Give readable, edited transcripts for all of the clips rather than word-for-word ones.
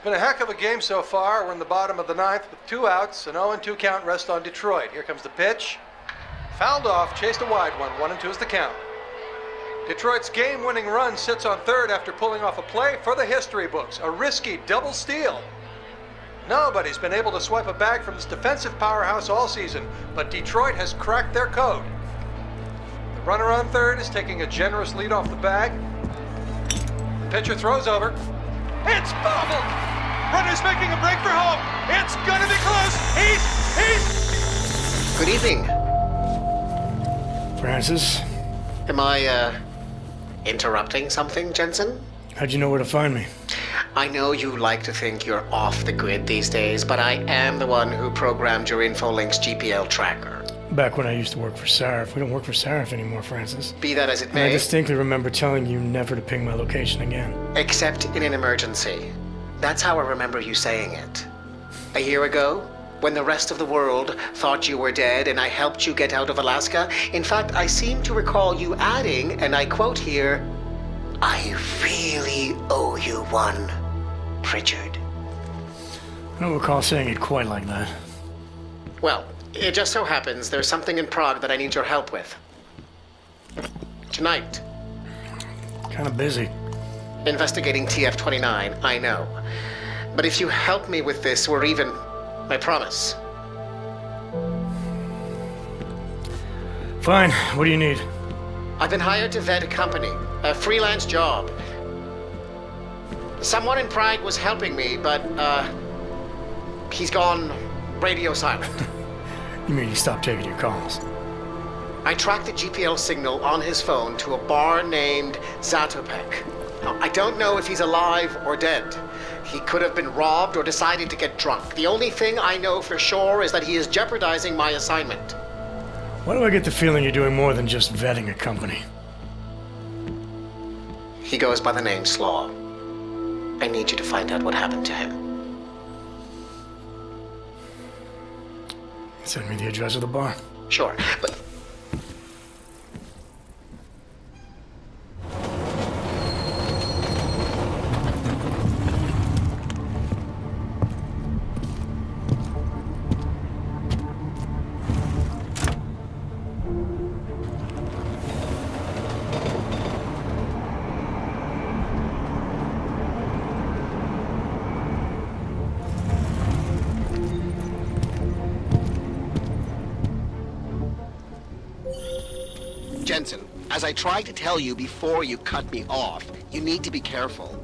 been a heck of a game so far. We're in the bottom of the ninth with 2 outs, an 0-2 count rest on Detroit. Here comes the pitch. Fouled off, chased a wide one. 1-2 is the count. Detroit's game-winning run sits on third after pulling off a play for the history books. A risky double steal. Nobody's been able to swipe a bag from this defensive powerhouse all season, but Detroit has cracked their code. The runner on third is taking a generous lead off the bag. The pitcher throws over. It's bobbled! Runner's making a break for home. It's gonna be close. He's... Good evening. Francis? Am I, interrupting something, Jensen? How'd you know where to find me? I know you like to think you're off the grid these days, but I am the one who programmed your Infolink's GPL tracker. Back when I used to work for Sarif. We don't work for Sarif anymore, Francis. Be that as it And may. I distinctly remember telling you never to ping my location again. Except in an emergency. That's how I remember you saying it. A year ago, when the rest of the world thought you were dead and I helped you get out of Alaska, in fact, I seem to recall you adding, and I quote here, "I really owe you one, Pritchard." I don't recall saying it quite like that. Well, it just so happens there's something in Prague that I need your help with. Tonight. Kind of busy. Investigating TF-29, I know. But if you help me with this, we're even. I promise. Fine. What do you need? I've been hired to vet a company. A freelance job. Someone in Prague was helping me, but, he's gone radio silent. You mean he stopped taking your calls? I tracked the GPL signal on his phone to a bar named Zatopek. Now, I don't know if he's alive or dead. He could have been robbed or decided to get drunk. The only thing I know for sure is that he is jeopardizing my assignment. Why do I get the feeling you're doing more than just vetting a company? He goes by the name Slaw. I need you to find out what happened to him. Send me the address of the bar. Sure, but... Jensen, as I tried to tell you before you cut me off, you need to be careful.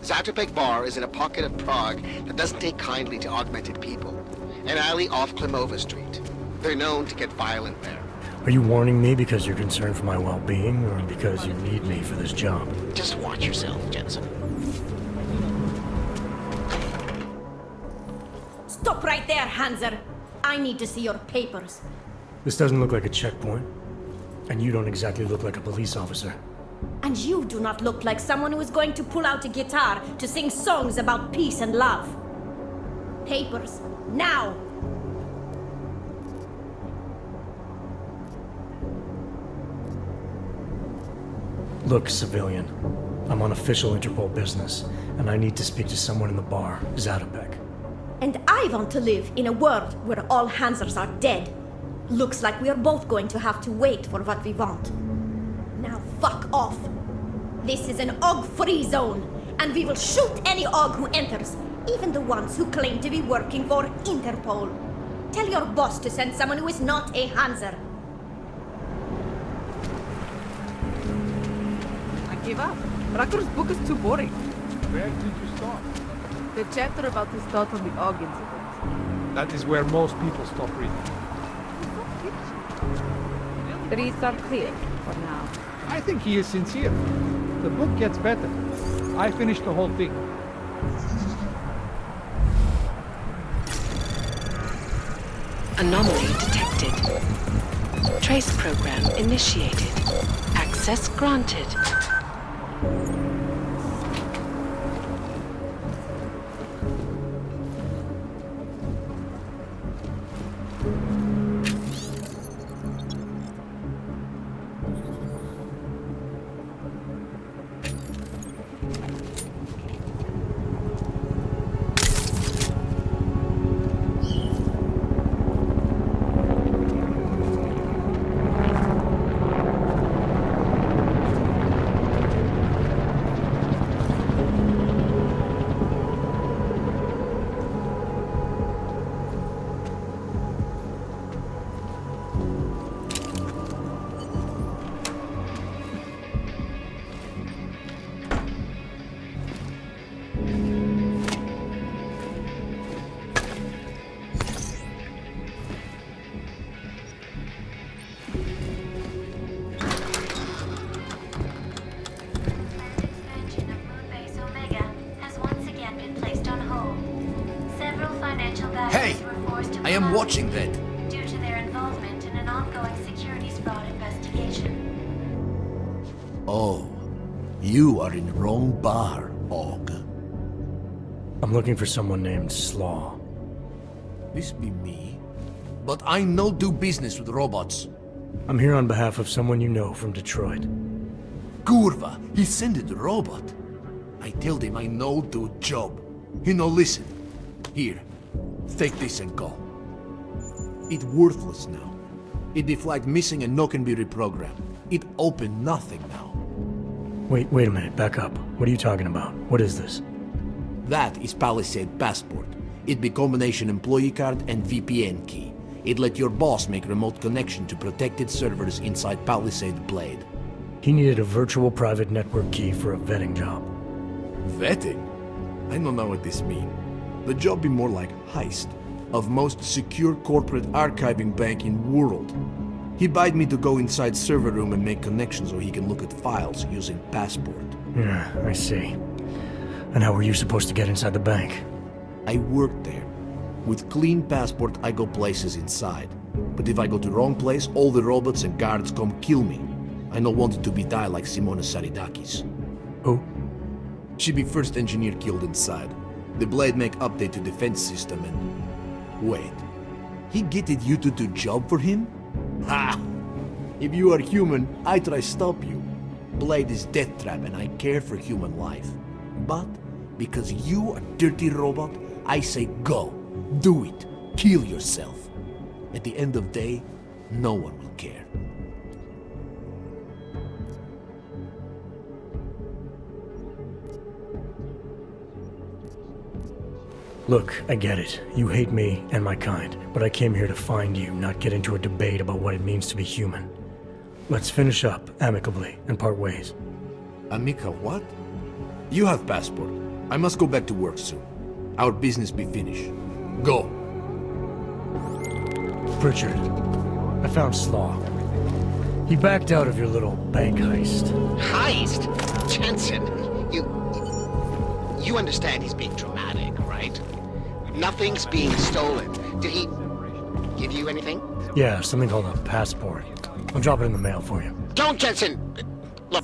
Zatopek Bar is in a pocket of Prague that doesn't take kindly to augmented people. An alley off Klimova Street. They're known to get violent there. Are you warning me because you're concerned for my well-being, or because you need me for this job? Just watch yourself, Jensen. Stop right there, Hanser. I need to see your papers. This doesn't look like a checkpoint. And you don't exactly look like a police officer. And you do not look like someone who is going to pull out a guitar to sing songs about peace and love. Papers, now! Look, civilian. I'm on official Interpol business, and I need to speak to someone in the bar, Zatopek. And I want to live in a world where all Hansers are dead. Looks like we are both going to have to wait for what we want. Now fuck off. This is an OG-free zone, and we will shoot any OG who enters, even the ones who claim to be working for Interpol. Tell your boss to send someone who is not a Hanser. I give up. Rakur's book is too boring. Where did you start? The chapter about his thought on the OG incident. That is where most people stop reading. The reads are clear for now. I think he is sincere. The book gets better. I finished the whole thing. Anomaly detected. Trace program initiated. Access granted. I am watching that. Due to their involvement in an ongoing securities fraud investigation. Oh, you are in the wrong bar, Og. I'm looking for someone named Slaw. This be me. But I no do business with robots. I'm here on behalf of someone you know from Detroit. Kurva, he sent the robot. I told him I no do job. He no listen. Here, take this and go. It worthless now. It deflagged missing and no can be reprogrammed. It open nothing now. Wait a minute, back up. What are you talking about? What is this? That is Palisade Passport. It be combination employee card and VPN key. It let your boss make remote connection to protected servers inside Palisade Blade. He needed a virtual private network key for a vetting job. Vetting? I don't know what this mean. The job be more like heist of most secure corporate archiving bank in world. He bade me to go inside server room and make connections so he can look at files using Passport. Yeah, I see. And how were you supposed to get inside the bank? I worked there. With clean Passport, I go places inside. But if I go to wrong place, all the robots and guards come kill me. I no want it to be die like Simona Saridakis. Who? She be first engineer killed inside. The Blade make update to defense system and... Wait. He getted you to do job for him? Ha! If you are human, I try stop you. Blade is death trap and I care for human life. But, because you are dirty robot, I say go. Do it. Kill yourself. At the end of the day, no one will care. Look, I get it. You hate me and my kind, but I came here to find you, not get into a debate about what it means to be human. Let's finish up amicably and part ways. Amica what? You have Passport. I must go back to work soon. Our business be finished. Go. Pritchard, I found Slaw. He backed out of your little bank heist. Heist? Jensen, you understand he's being dramatic, right? Nothing's being stolen. Did he give you anything? Yeah, something called a passport. I'll drop it in the mail for you. Don't, Jensen! Look.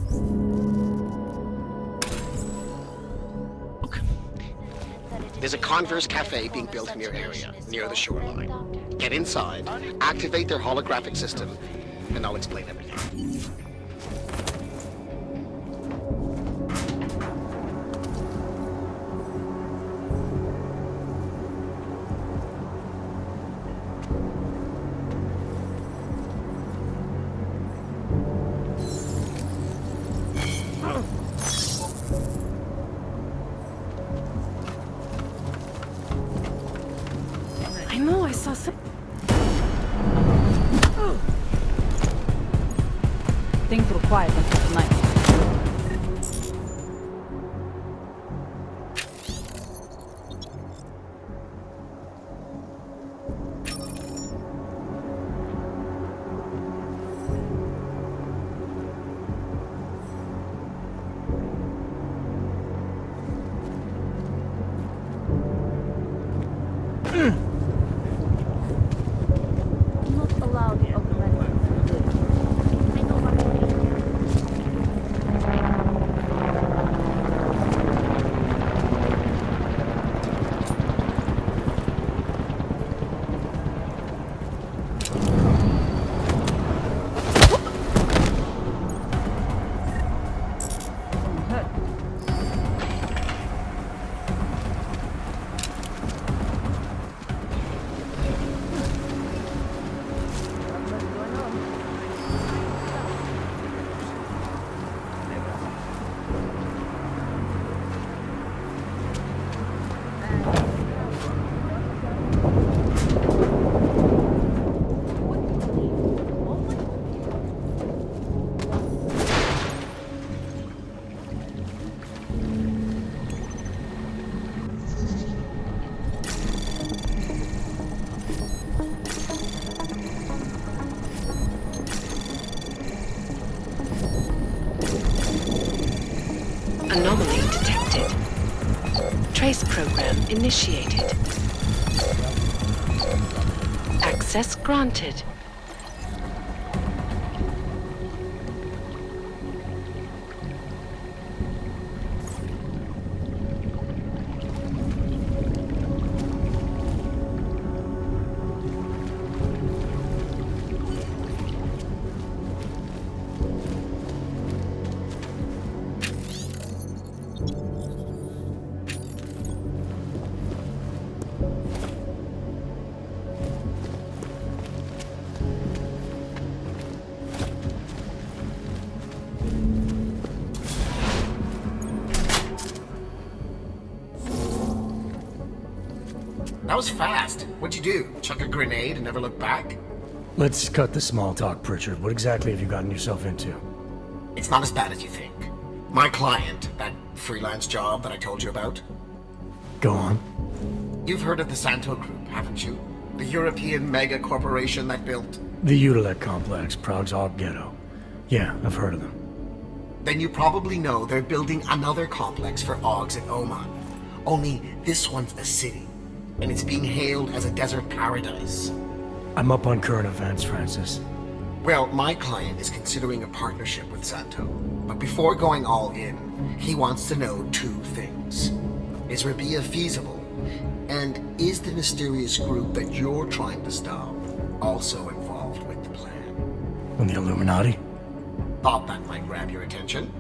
There's a Converse cafe being built in your area, near the shoreline. Get inside, activate their holographic system, and I'll explain everything. I know I saw some... Things were quiet until tonight. Not allowed to open my Anomaly detected. Trace program initiated. Access granted. That was fast. What'd you do? Chuck a grenade and never look back? Let's cut the small talk, Pritchard. What exactly have you gotten yourself into? It's not as bad as you think. My client, that freelance job that I told you about. Go on. You've heard of the Santo Group, haven't you? The European mega corporation that built... The Utilec complex, Prague's Og Ghetto. Yeah, I've heard of them. Then you probably know they're building another complex for Ogs in Oman. Only this one's a city, and it's being hailed as a desert paradise. I'm up on current events, Francis. Well, my client is considering a partnership with Santo. But before going all in, he wants to know two things. Is Rabia feasible? And is the mysterious group that you're trying to stop also involved with the plan? And the Illuminati? Thought that might grab your attention.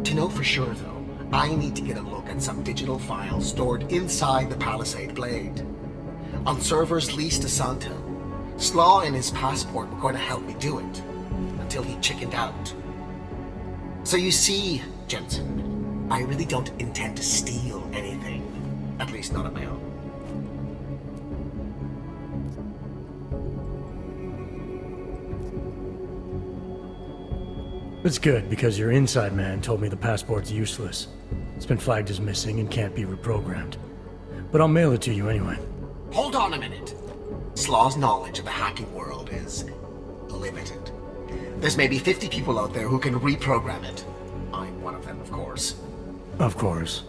To know for sure, though, I need to get a look at some digital files stored inside the Palisade Blade. On servers leased to Santo, Slaw and his passport were going to help me do it, until he chickened out. So you see, Jensen, I really don't intend to steal anything. At least not on my own. That's good, because your inside man told me the passport's useless. It's been flagged as missing and can't be reprogrammed. But I'll mail it to you anyway. Hold on a minute. Slaw's knowledge of the hacking world is limited. There's maybe 50 people out there who can reprogram it. I'm one of them, of course. Of course.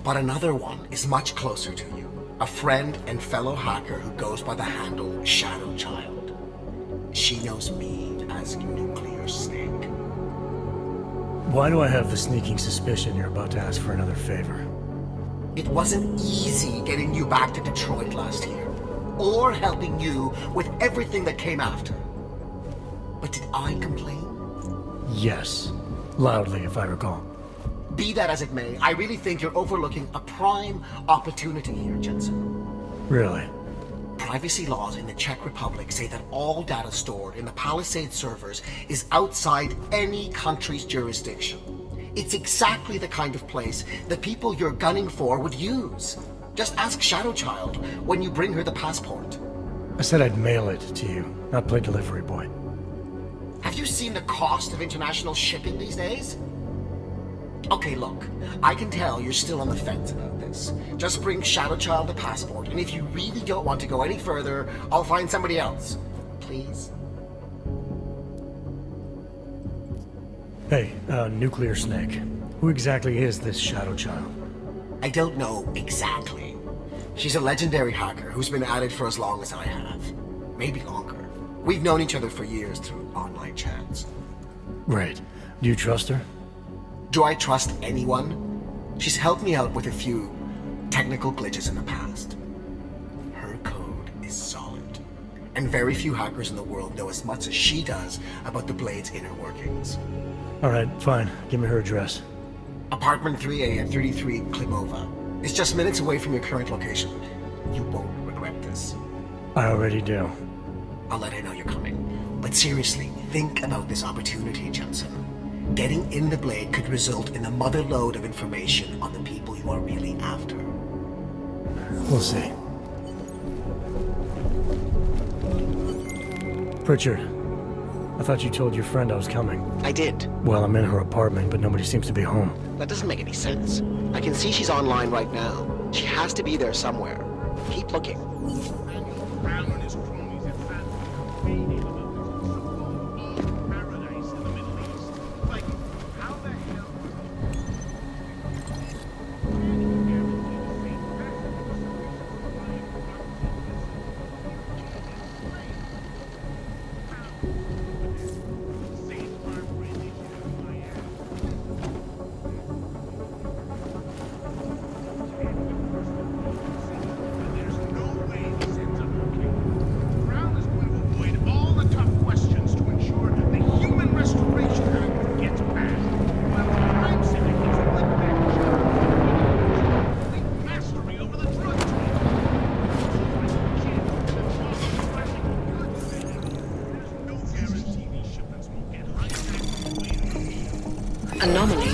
But another one is much closer to you. A friend and fellow hacker who goes by the handle Shadow Child. She knows me as Nuclear Snake. Why do I have the sneaking suspicion you're about to ask for another favor? It wasn't easy getting you back to Detroit last year, or helping you with everything that came after. But did I complain? Yes. Loudly, if I recall. Be that as it may, I really think you're overlooking a prime opportunity here, Jensen. Really? Privacy laws in the Czech Republic say that all data stored in the Palisade servers is outside any country's jurisdiction. It's exactly the kind of place the people you're gunning for would use. Just ask Shadowchild when you bring her the passport. I said I'd mail it to you, not play delivery boy. Have you seen the cost of international shipping these days? Okay, look, I can tell you're still on the fence about this. Just bring Shadowchild the passport, and if you really don't want to go any further, I'll find somebody else. Please? Hey, Nuclear Snake. Who exactly is this Shadowchild? I don't know exactly. She's a legendary hacker who's been at it for as long as I have. Maybe longer. We've known each other for years through online chats. Right. Do you trust her? Do I trust anyone? She's helped me out with a few technical glitches in the past. Her code is solid, and very few hackers in the world know as much as she does about the Blade's inner workings. Alright, fine. Give me her address. Apartment 3A at 33 Klimova. It's just minutes away from your current location. You won't regret this. I already do. I'll let her know you're coming. But seriously, think about this opportunity, Jensen. Getting in the Blade could result in a mother lode of information on the people you are really after. We'll see. Pritchard, I thought you told your friend I was coming. I did. Well, I'm in her apartment, but nobody seems to be home. That doesn't make any sense. I can see she's online right now. She has to be there somewhere. Keep looking.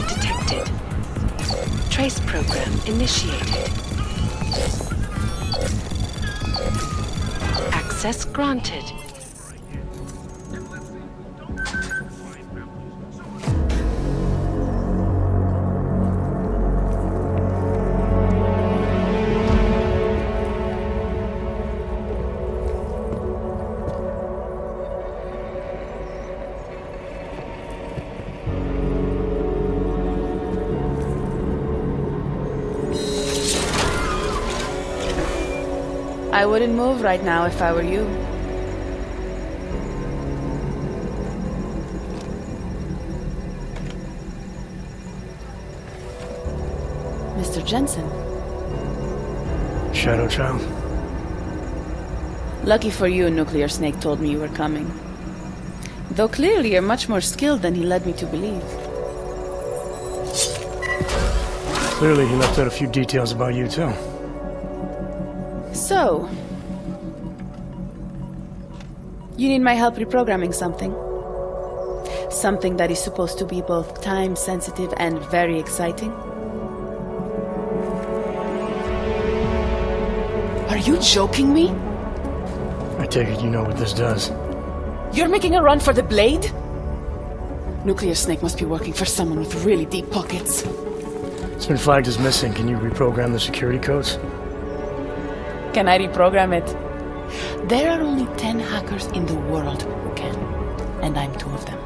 detected. Trace program initiated. Access granted. I wouldn't move right now if I were you. Mr. Jensen. Shadow Child? Lucky for you, Nuclear Snake told me you were coming. Though clearly you're much more skilled than he led me to believe. Clearly he left out a few details about you too. So, you need my help reprogramming something. Something that is supposed to be both time-sensitive and very exciting. Are you joking me? I take it you know what this does. You're making a run for the blade? Nuclear Snake must be working for someone with really deep pockets. It's been flagged as missing. Can you reprogram the security codes? Can I reprogram it? There are only 10 hackers in the world who can, and I'm 2 of them.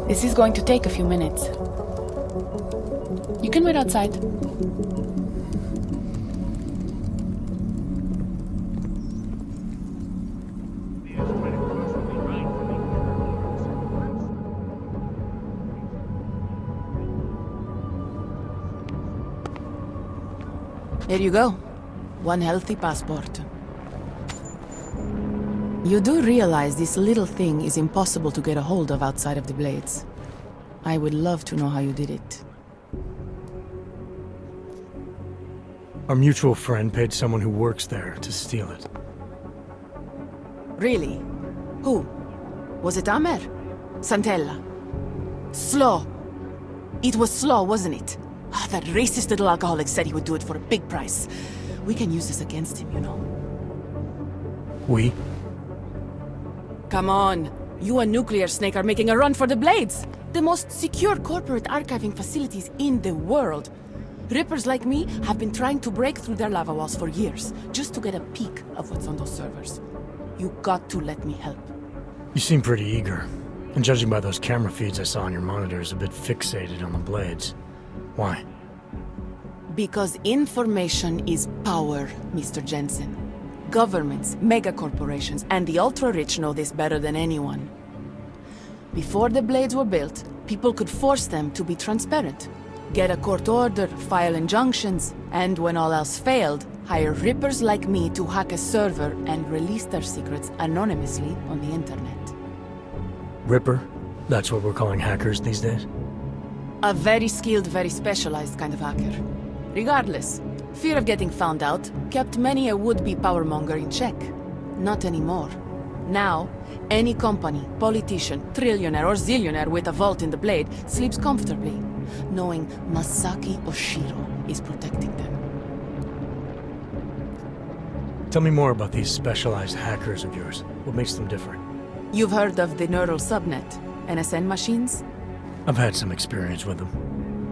This is going to take a few minutes. You can wait outside. Here you go. 1 healthy passport. You do realize this little thing is impossible to get a hold of outside of the Blades. I would love to know how you did it. Our mutual friend paid someone who works there to steal it. Really? Who? Was it Amer? Santella? Slaw? It was Slaw, wasn't it? That racist little alcoholic said he would do it for a big price. We can use this against him, you know. We? Come on. You and Nuclear Snake are making a run for the Blades. The most secure corporate archiving facilities in the world. Rippers like me have been trying to break through their lava walls for years, just to get a peek of what's on those servers. You got to let me help. You seem pretty eager. And judging by those camera feeds I saw on your monitors, a bit fixated on the Blades. Why? Because information is power, Mr. Jensen. Governments, megacorporations, and the ultra-rich know this better than anyone. Before the Blades were built, people could force them to be transparent. Get a court order, file injunctions, and when all else failed, hire rippers like me to hack a server and release their secrets anonymously on the internet. Ripper? That's what we're calling hackers these days? A very skilled, very specialized kind of hacker. Regardless, fear of getting found out kept many a would-be powermonger in check. Not anymore. Now, any company, politician, trillionaire or zillionaire with a vault in the Blade sleeps comfortably, knowing Masaki Oshiro is protecting them. Tell me more about these specialized hackers of yours. What makes them different? You've heard of the neural subnet, NSN machines? I've had some experience with them.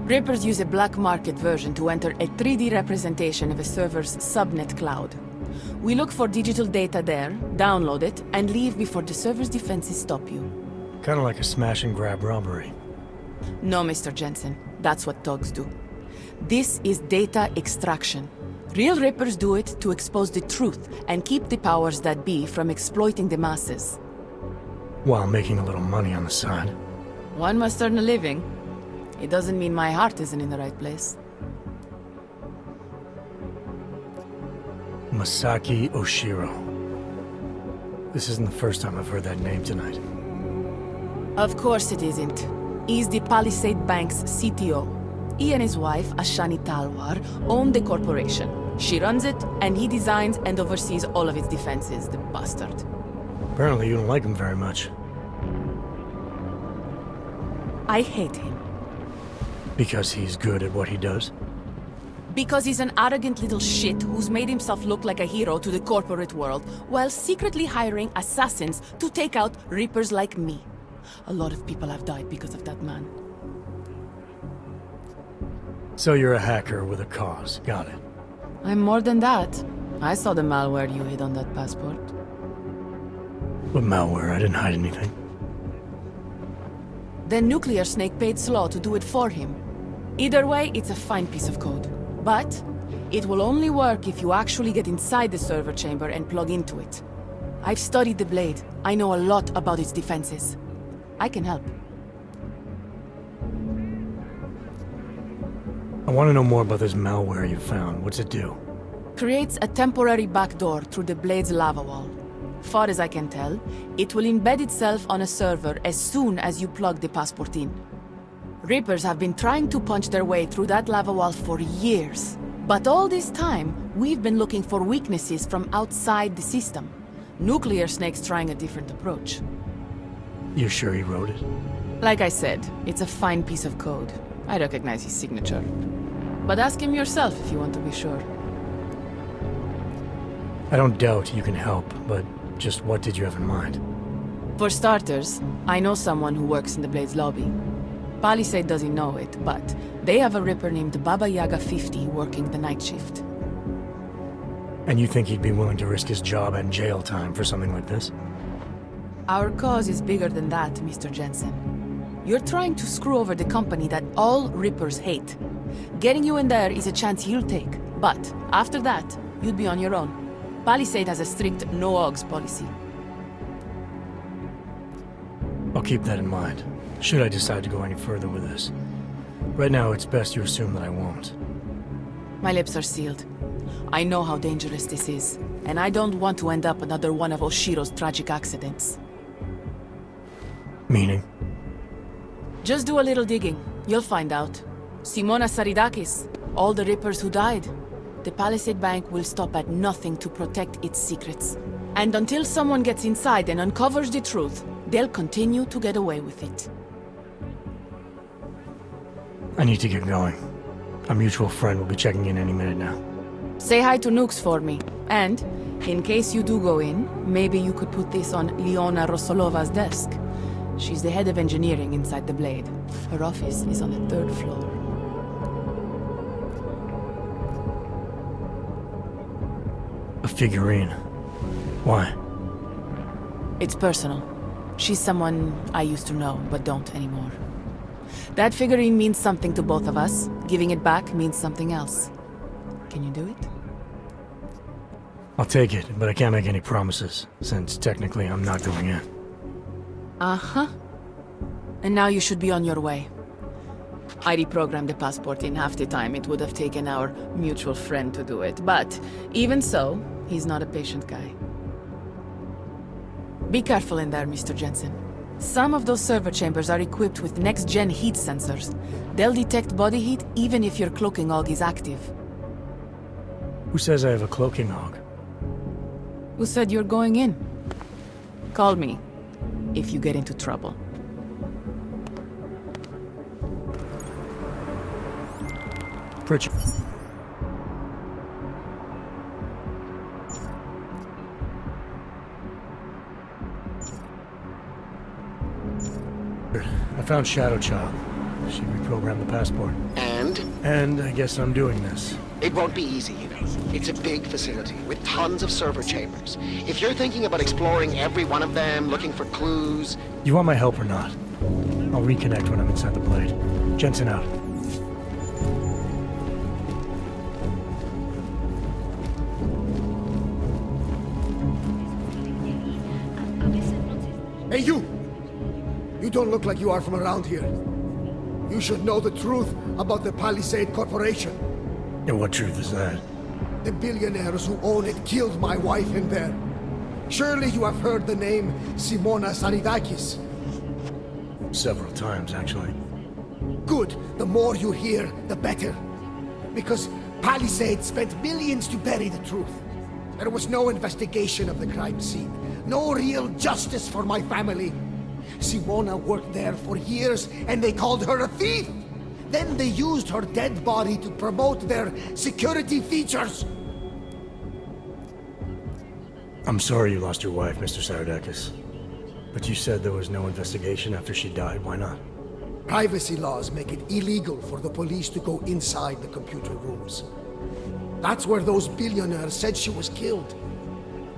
Rippers use a black market version to enter a 3D representation of a server's subnet cloud. We look for digital data there, download it, and leave before the server's defenses stop you. Kinda like a smash and grab robbery. No, Mr. Jensen. That's what thugs do. This is data extraction. Real Rippers do it to expose the truth and keep the powers that be from exploiting the masses. While making a little money on the side. One must earn a living. It doesn't mean my heart isn't in the right place. Masaki Oshiro. This isn't the first time I've heard that name tonight. Of course it isn't. He's the Palisade Bank's CTO. He and his wife, Ashani Talwar, own the corporation. She runs it, and he designs and oversees all of its defenses, the bastard. Apparently you don't like him very much. I hate him. Because he's good at what he does? Because he's an arrogant little shit who's made himself look like a hero to the corporate world, while secretly hiring assassins to take out Reapers like me. A lot of people have died because of that man. So you're a hacker with a cause. Got it. I'm more than that. I saw the malware you hid on that passport. What malware? I didn't hide anything. Then Nuclear Snake paid Slaw to do it for him. Either way, it's a fine piece of code. But it will only work if you actually get inside the server chamber and plug into it. I've studied the Blade. I know a lot about its defenses. I can help. I want to know more about this malware you found. What's it do? Creates a temporary backdoor through the Blade's lava wall. Far as I can tell, it will embed itself on a server as soon as you plug the passport in. Reapers have been trying to punch their way through that lava wall for years. But all this time, we've been looking for weaknesses from outside the system. Nuclear Snake's trying a different approach. You sure he wrote it? Like I said, it's a fine piece of code. I recognize his signature. But ask him yourself if you want to be sure. I don't doubt you can help, but just what did you have in mind? For starters, I know someone who works in the Blade's lobby. Palisade doesn't know it, but they have a Ripper named Baba Yaga 50 working the night shift. And you think he'd be willing to risk his job and jail time for something like this? Our cause is bigger than that, Mr. Jensen. You're trying to screw over the company that all Rippers hate. Getting you in there is a chance he'll take, but after that, you'd be on your own. Palisade has a strict no-ogs policy. I'll keep that in mind, should I decide to go any further with this. Right now, it's best you assume that I won't. My lips are sealed. I know how dangerous this is, and I don't want to end up another one of Oshiro's tragic accidents. Meaning? Just do a little digging. You'll find out. Simona Saridakis, all the Rippers who died. The Palisade Bank will stop at nothing to protect its secrets. And until someone gets inside and uncovers the truth, they'll continue to get away with it. I need to get going. A mutual friend will be checking in any minute now. Say hi to Nukes for me. And, in case you do go in, maybe you could put this on Leona Rosolova's desk. She's the head of engineering inside the Blade. Her office is on the 3rd floor. A figurine. Why? It's personal. She's someone I used to know, but don't anymore. That figurine means something to both of us. Giving it back means something else. Can you do it? I'll take it, but I can't make any promises, since technically I'm not going in. Uh-huh. And now you should be on your way. I reprogrammed the passport in half the time it would have taken our mutual friend to do it, but even so, he's not a patient guy. Be careful in there, Mr. Jensen. Some of those server chambers are equipped with next-gen heat sensors. They'll detect body heat even if your cloaking AUG is active. Who says I have a cloaking AUG? Who said you're going in? Call me if you get into trouble. Pritchard. I found Shadow Child. She reprogrammed the passport. And? And I guess I'm doing this. It won't be easy, you know. It's a big facility with tons of server chambers. If you're thinking about exploring every one of them, looking for clues... You want my help or not? I'll reconnect when I'm inside the Blade. Jensen out. Hey, you! You don't look like you are from around here. You should know the truth about the Palisade Corporation. And what truth is that? The billionaires who own it killed my wife in there. Surely you have heard the name Simona Saridakis. Several times, actually. Good. The more you hear, the better. Because Palisade spent millions to bury the truth. There was no investigation of the crime scene. No real justice for my family. Simona worked there for years, and they called her a thief. Then they used her dead body to promote their security features. I'm sorry you lost your wife, Mr. Saradakis. But you said there was no investigation after she died. Why not? Privacy laws make it illegal for the police to go inside the computer rooms. That's where those billionaires said she was killed.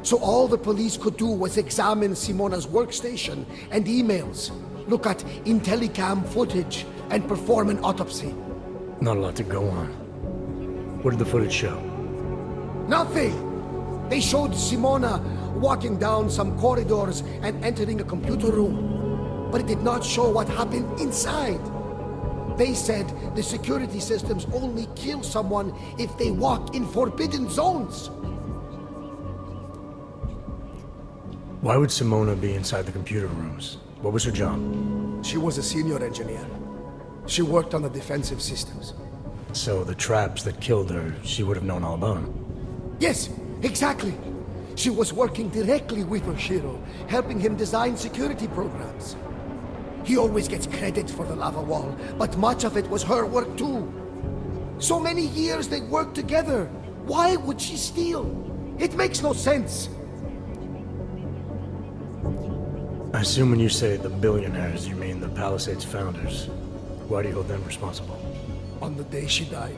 So all the police could do was examine Simona's workstation and emails, look at Intellicam footage, and perform an autopsy. Not a lot to go on. What did the footage show? Nothing! They showed Simona walking down some corridors and entering a computer room. But it did not show what happened inside. They said the security systems only kill someone if they walk in forbidden zones. Why would Simona be inside the computer rooms? What was her job? She was a senior engineer. She worked on the defensive systems. So the traps that killed her, she would have known all about them. Yes, exactly. She was working directly with Oshiro, helping him design security programs. He always gets credit for the lava wall, but much of it was her work too. So many years they worked together. Why would she steal? It makes no sense. I assume when you say the billionaires, you mean the Palisades founders. Why do you hold them responsible? On the day she died,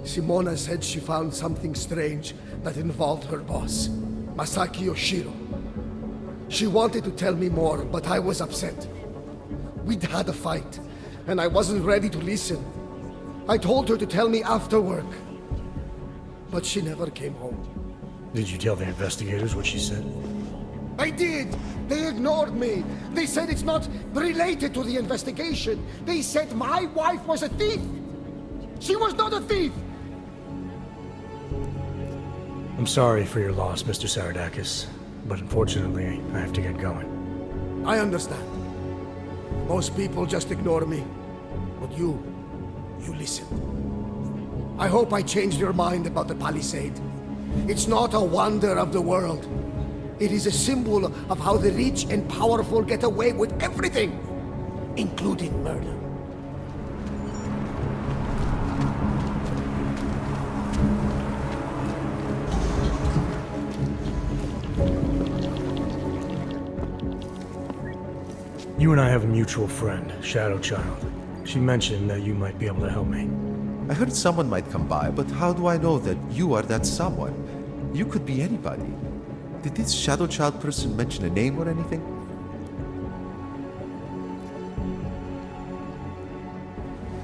Simona said she found something strange that involved her boss, Masaki Oshiro. She wanted to tell me more, but I was upset. We'd had a fight, and I wasn't ready to listen. I told her to tell me after work, but she never came home. Did you tell the investigators what she said? I did! They ignored me! They said it's not related to the investigation! They said my wife was a thief! She was not a thief! I'm sorry for your loss, Mr. Saradakis, but unfortunately, I have to get going. I understand. Most people just ignore me. But you listened. I hope I changed your mind about the Palisade. It's not a wonder of the world. It is a symbol of how the rich and powerful get away with everything, including murder. You and I have a mutual friend, Shadow Child. She mentioned that you might be able to help me. I heard someone might come by, but how do I know that you are that someone? You could be anybody. Did this Shadow Child person mention a name or anything?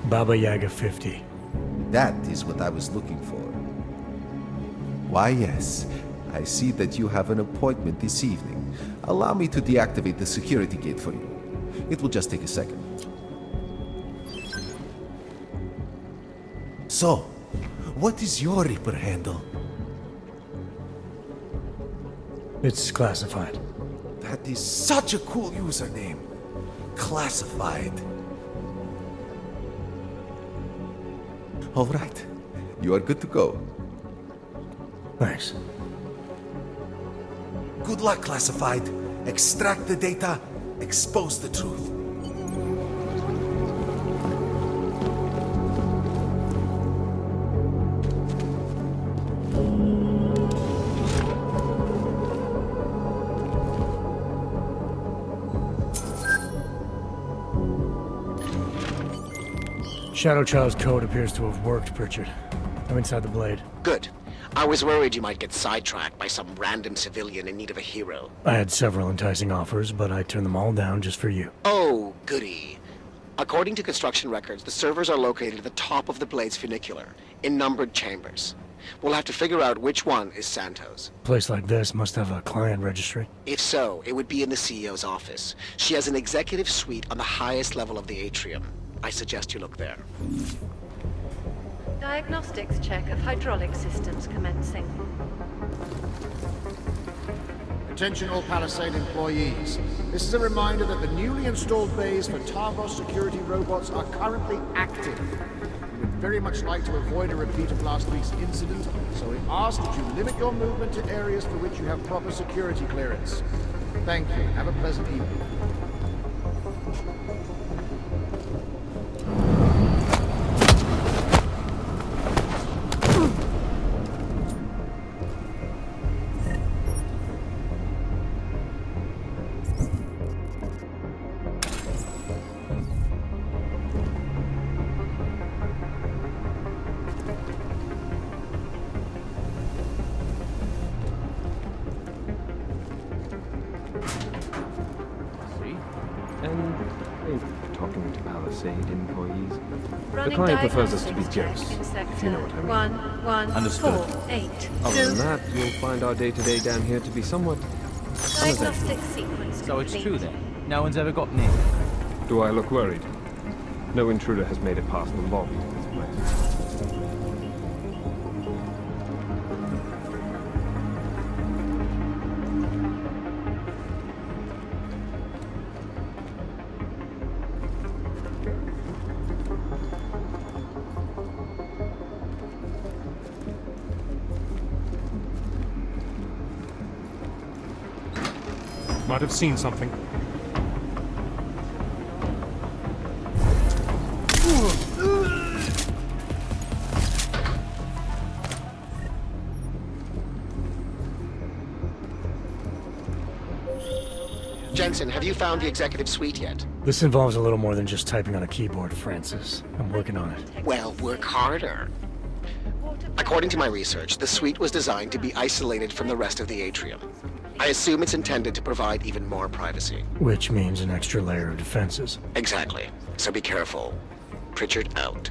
Baba Yaga 50. That is what I was looking for. Why, yes. I see that you have an appointment this evening. Allow me to deactivate the security gate for you. It will just take a second. So, what is your Reaper handle? It's classified. That is such a cool username. Classified. All right. You are good to go. Thanks. Good luck, Classified. Extract the data, expose the truth. Shadow Child's code appears to have worked, Pritchard. I'm inside the blade. Good. I was worried you might get sidetracked by some random civilian in need of a hero. I had several enticing offers, but I turned them all down just for you. Oh, goody. According to construction records, the servers are located at the top of the blade's funicular, in numbered chambers. We'll have to figure out which one is Santos. A place like this must have a client registry. If so, it would be in the CEO's office. She has an executive suite on the highest level of the atrium. I suggest you look there. Diagnostics check of hydraulic systems commencing. Attention all Palisade employees. This is a reminder that the newly installed bays for Tavros security robots are currently active. would very much like to avoid a repeat of last week's incident, so we ask that you limit your movement to areas for which you have proper security clearance. Thank you. Have a pleasant evening. Talking to Palisade employees. The client prefers us to be jokes, if you know what I mean. Understood. Other than that, you'll find our day-to-day down here to be somewhat Diagnostic sequence. So it's true then? No one's ever gotten in? Do I look worried? No intruder has made it past the lobby of this place. Might have seen something. Jensen, have you found the executive suite yet? This involves a little more than just typing on a keyboard, Francis. I'm working on it. Well, work harder. According to my research, the suite was designed to be isolated from the rest of the atrium. I assume it's intended to provide even more privacy. Which means an extra layer of defenses. Exactly. So be careful. Pritchard out.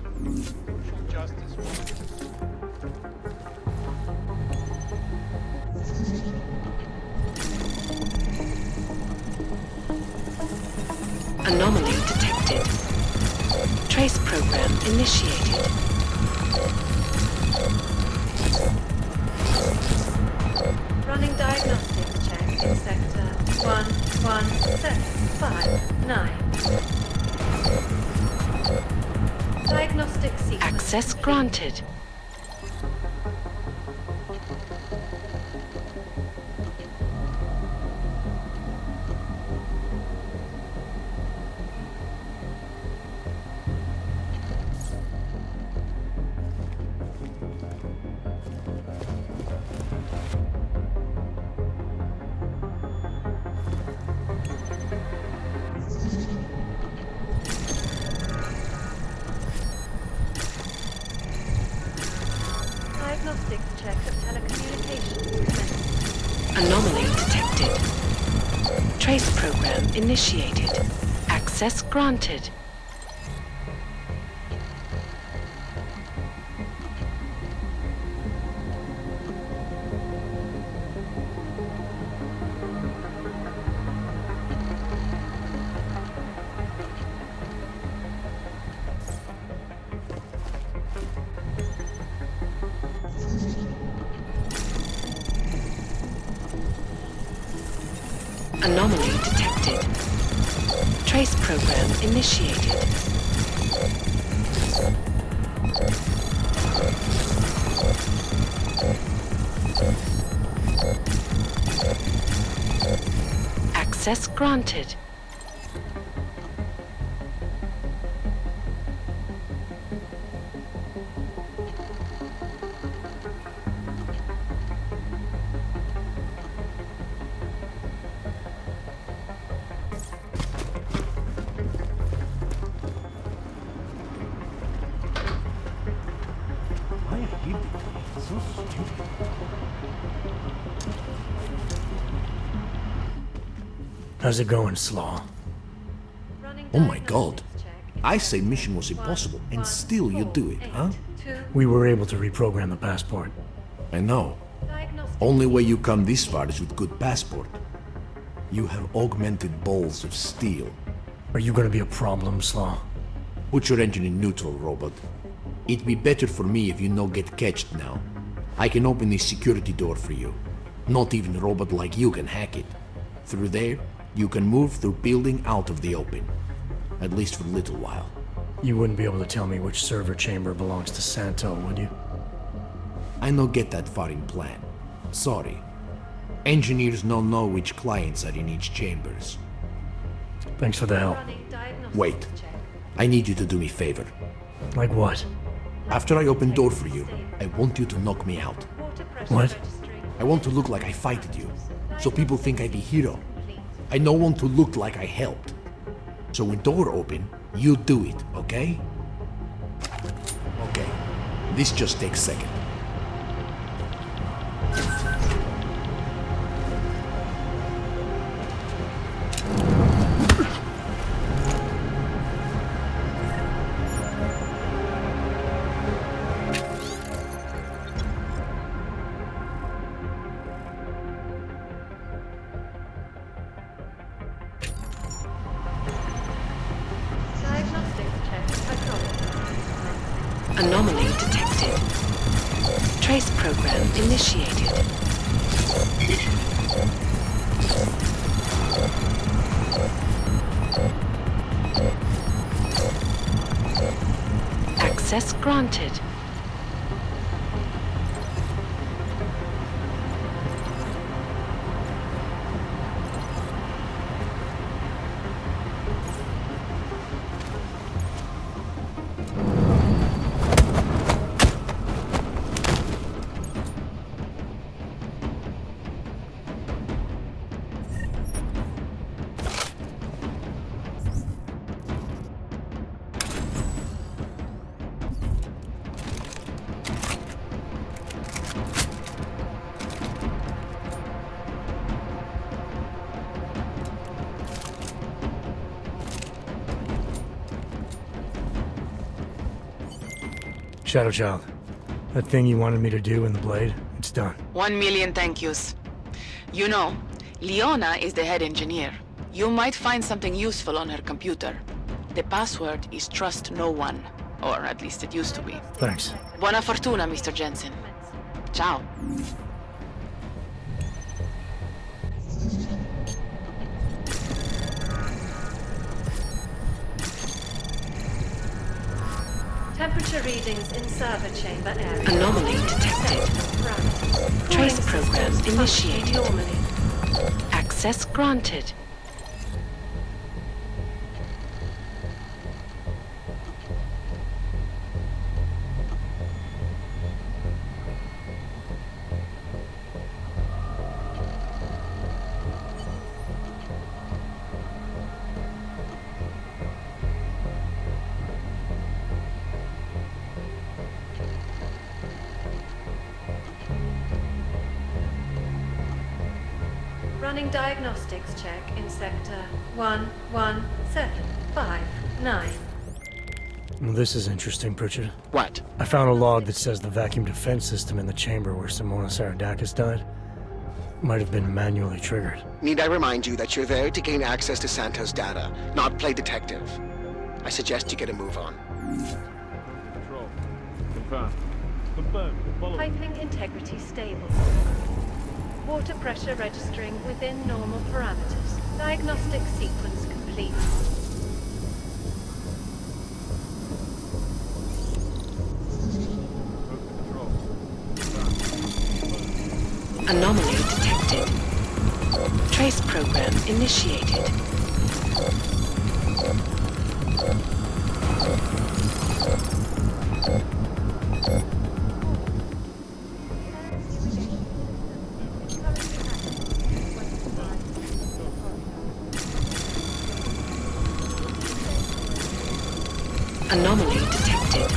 Anomaly detected. Trace program initiated. Running diagnostics check in sector 11759. Diagnostic sequence. Access granted. Diagnostics check of telecommunications. Anomaly detected. Trace program initiated. Access granted. Anomaly detected. Trace program initiated. Access granted. How's it going, Slaw? Oh my god. I say mission was impossible, and still you do it, huh? We were able to reprogram the passport. I know. Only way you come this far is with good passport. You have augmented balls of steel. Are you gonna be a problem, Slaw? Put your engine in neutral, robot. It'd be better for me if you no get catched now. I can open this security door for you. Not even a robot like you can hack it. Through there, you can move through building out of the open. At least for a little while. You wouldn't be able to tell me which server chamber belongs to Santo, would you? I no get that far in plan. Sorry. Engineers no know which clients are in each chambers. Thanks for the help. Wait. I need you to do me a favor. Like what? After I open door for you, I want you to knock me out. What? I want to look like I fighted you, so people think I be hero. I don't want to look like I helped. So when door open, you do it, okay? Okay. This just takes a second. Anomaly detected. Trace program initiated. Access granted. Shadow Child, that thing you wanted me to do in the Blade, it's done. 1 million thank yous. You know, Leona is the head engineer. You might find something useful on her computer. The password is trust no one, or at least it used to be. Thanks. Buona fortuna, Mr. Jensen. Ciao. Temperature readings in server chamber area. Anomaly detected. Trace program initiated. Normally. Access granted. Running diagnostics check in sector 11759. Well, this is interesting, Pritchard. What? I found a log that says the vacuum defense system in the chamber where Simona Saradakis died might have been manually triggered. Need I remind you that you're there to gain access to Santo's data, not play detective? I suggest you get a move on. Control. Confirm. Confirm. Follow. Piping integrity stable. Water pressure registering within normal parameters. Diagnostic sequence complete. Anomaly detected. Trace program initiated. Anomaly detected.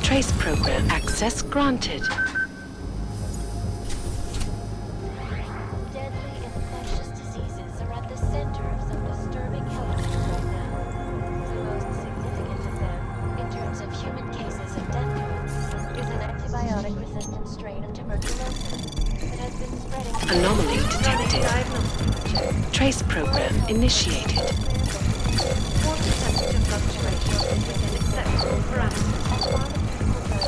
Trace program access granted. Deadly infectious diseases are at the center of some disturbing health issues right now. The most significant of them, in terms of human cases of death codes, is an antibiotic-resistant strain of tuberculosis that has been spreading. Anomaly detected. Trace program initiated. Water temperature fluctuations within acceptable parameters.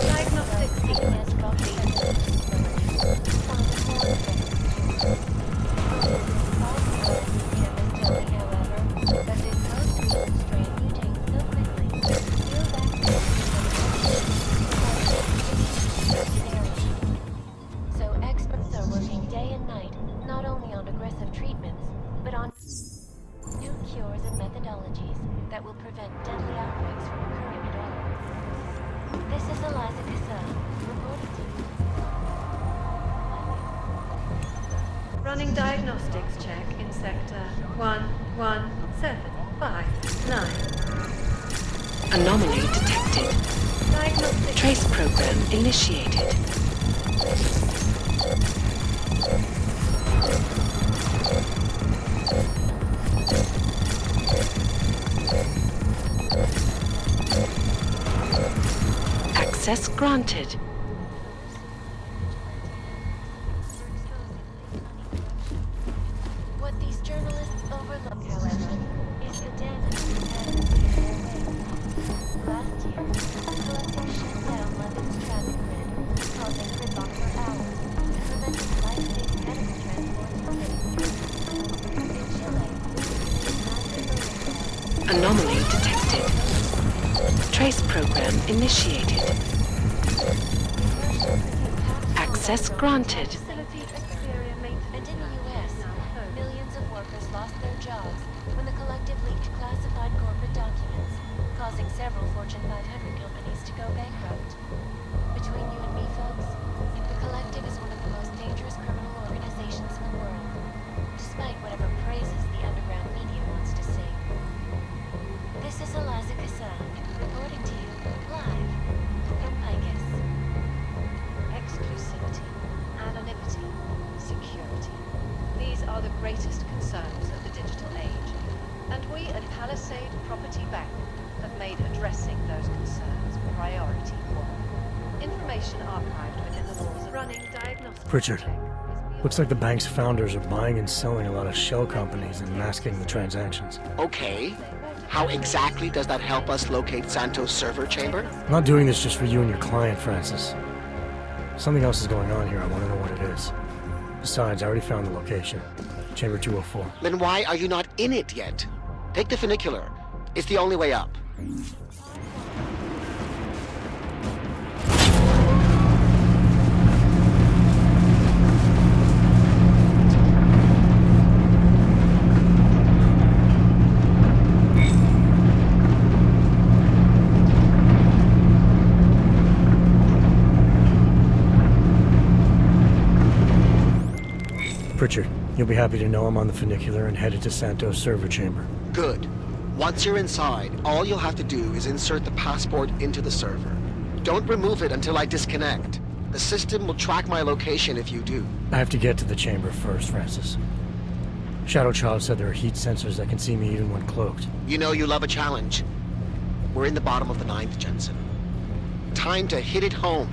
Diagnostic sequence complete. new cures and methodologies that will prevent deadly outbreaks from occurring at all. This is Eliza Kassan, reporting to you. Running diagnostics check in sector 11759. Anomaly detected. Diagnostic Trace program initiated. Access granted. What these journalists overlook, however, is the damage that happens in their way. Last year, the collective shut down London's traffic grid, causing gridlock for hours and preventing life-saving medical transport to cities. In Chile, Anomaly detected. Trace program initiated. Access granted. And in the US, millions of workers lost their jobs when the collective leaked classified corporate documents, causing several Fortune 500 companies to go bankrupt. Between you and me, folks, the collective is one of the most dangerous criminal organizations in the world, despite whatever praises the underground media wants to sing. This is Eliza Kassan, reporting to you live from Picus. exclusivity, anonymity, security. These are the greatest concerns of the digital age, and we at Palisade Property Bank have made addressing those concerns priority one. Information archived within the walls of running diagnostic. Pritchard, looks like the bank's founders are buying and selling a lot of shell companies and masking the transactions. Okay. How exactly does that help us locate Santos' server chamber? I'm not doing this just for you and your client, Francis. Something else is going on here. I want to know what it is. Besides, I already found the location. Chamber 204. Then why are you not in it yet? Take the funicular. It's the only way up. Pritchard, you'll be happy to know I'm on the funicular and headed to Santos' server chamber. Good. Once you're inside, all you'll have to do is insert the passport into the server. Don't remove it until I disconnect. The system will track my location if you do. I have to get to the chamber first, Francis. Shadow Child said there are heat sensors that can see me even when cloaked. You know you love a challenge. We're in the bottom of the 9th, Jensen. Time to hit it home.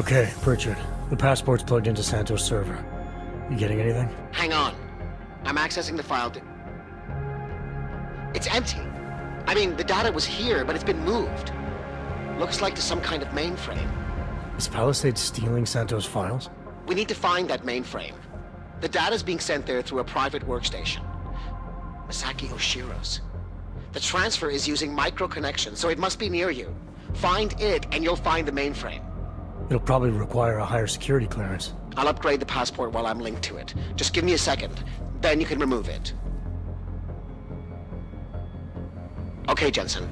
Okay, Pritchard. The passport's plugged into Santos' server. You getting anything? Hang on. I'm accessing the file. It's empty. I mean, the data was here, but it's been moved. Looks like to some kind of mainframe. Is Palisade stealing Santos' files? We need to find that mainframe. The data's being sent there through a private workstation. Masaki Oshiro's. The transfer is using micro-connection, so it must be near you. Find it, and you'll find the mainframe. It'll probably require a higher security clearance. I'll upgrade the passport while I'm linked to it. Just give me a second, then you can remove it. Okay, Jensen.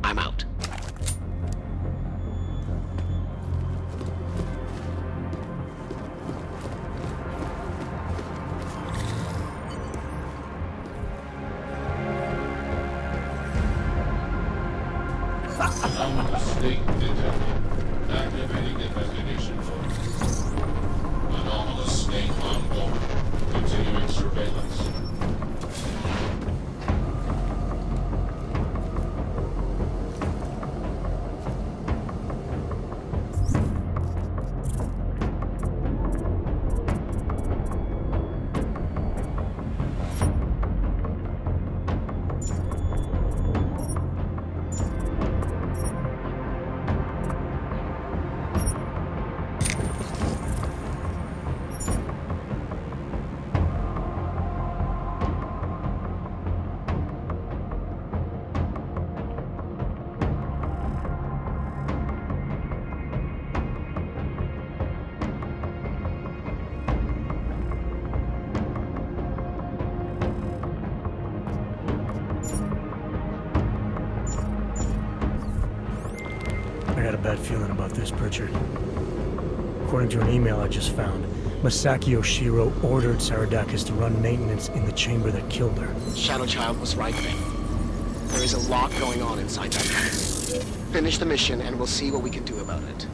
I'm out. State detected. Activating investigation mode. Anomalous state ongoing. Continuing surveillance. I got a bad feeling about this, Pritchard. According to an email I just found, Masaki Oshiro ordered Saradakis to run maintenance in the chamber that killed her. Shadow Child was right then. There is a lot going on inside that house. Finish the mission and we'll see what we can do about it.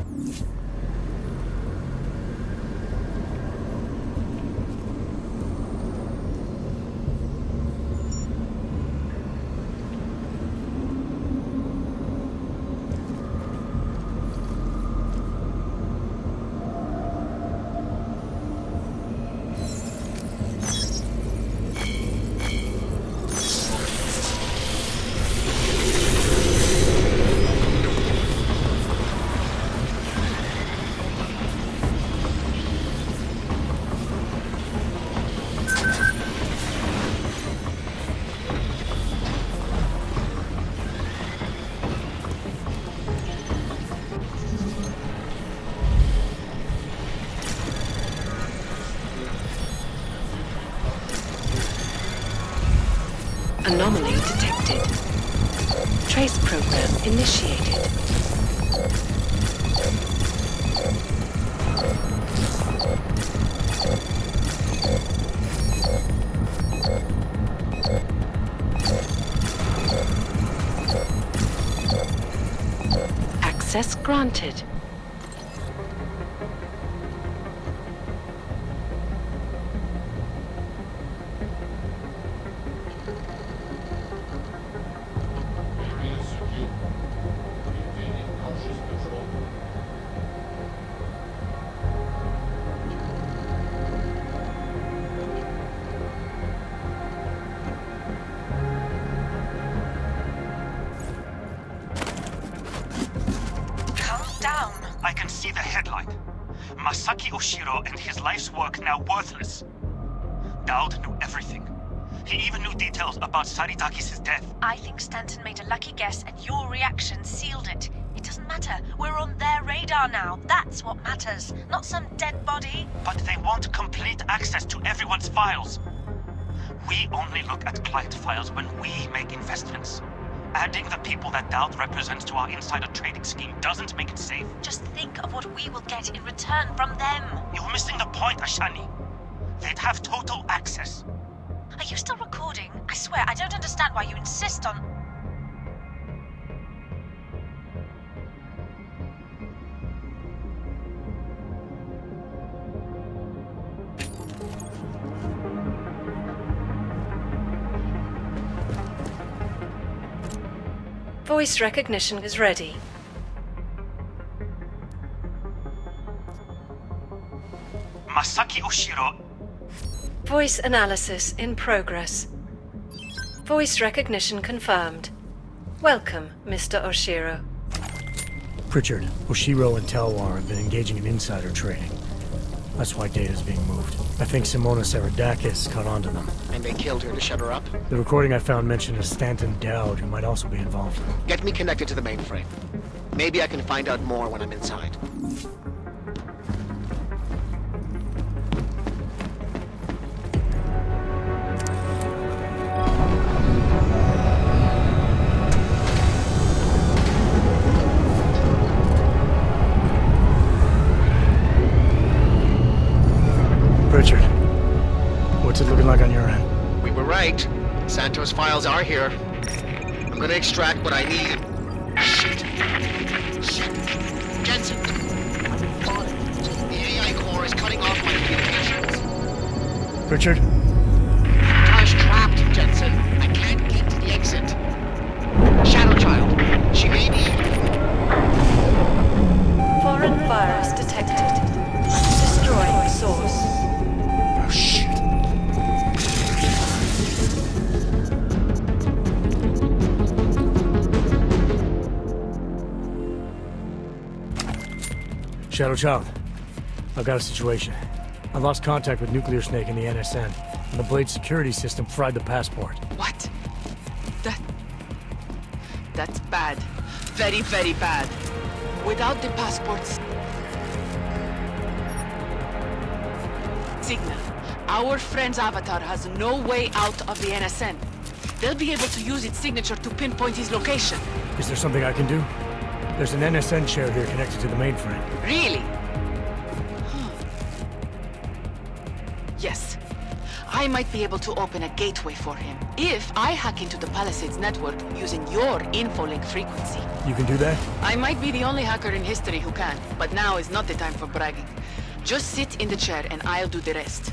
Anomaly detected. Trace program initiated. Access granted. I can see the headline. Masaki Oshiro and his life's work now worthless. Dowd knew everything. He even knew details about Saradakis' death. I think Stanton made a lucky guess and your reaction sealed it. It doesn't matter. We're on their radar now. That's what matters. Not some dead body. But they want complete access to everyone's files. We only look at client files when we make investments. Adding the people that Dowd represents to our insider trading scheme doesn't make it safe. Just think of what we will get in return from them. You're missing the point, Ashani. They'd have total access. Are you still recording? I swear, I don't understand why you insist on... Voice recognition is ready. Masaki Oshiro. Voice analysis in progress. Voice recognition confirmed. Welcome, Mr. Oshiro. Pritchard, Oshiro and Talwar have been engaging in insider trading. That's why Data's being moved. I think Simona Saradakis caught on to them. And they killed her to shut her up? The recording I found mentioned a Stanton Dowd who might also be involved. Get me connected to the mainframe. Maybe I can find out more when I'm inside. Richard, what's it looking like on your end? We were right. Santos' files are here. I'm gonna extract what I need. Shit. Jensen! The AI core is cutting off my communications. Richard? Car's trapped, Jensen. I can't get to the exit. Shadow Child. She may be... Foreign virus detected. Destroying source. Oh, shit. Shadow Child, I've got a situation. I lost contact with Nuclear Snake and the NSN, and the Blade security system fried the passport. What? That's bad. Very, very bad. Without the passports... signal. Our friend's avatar has no way out of the NSN. They'll be able to use its signature to pinpoint his location. Is there something I can do? There's an NSN chair here connected to the mainframe. Really? Yes. I might be able to open a gateway for him if I hack into the Palisades network using your infolink frequency. You can do that? I might be the only hacker in history who can, but now is not the time for bragging. Just sit in the chair and I'll do the rest.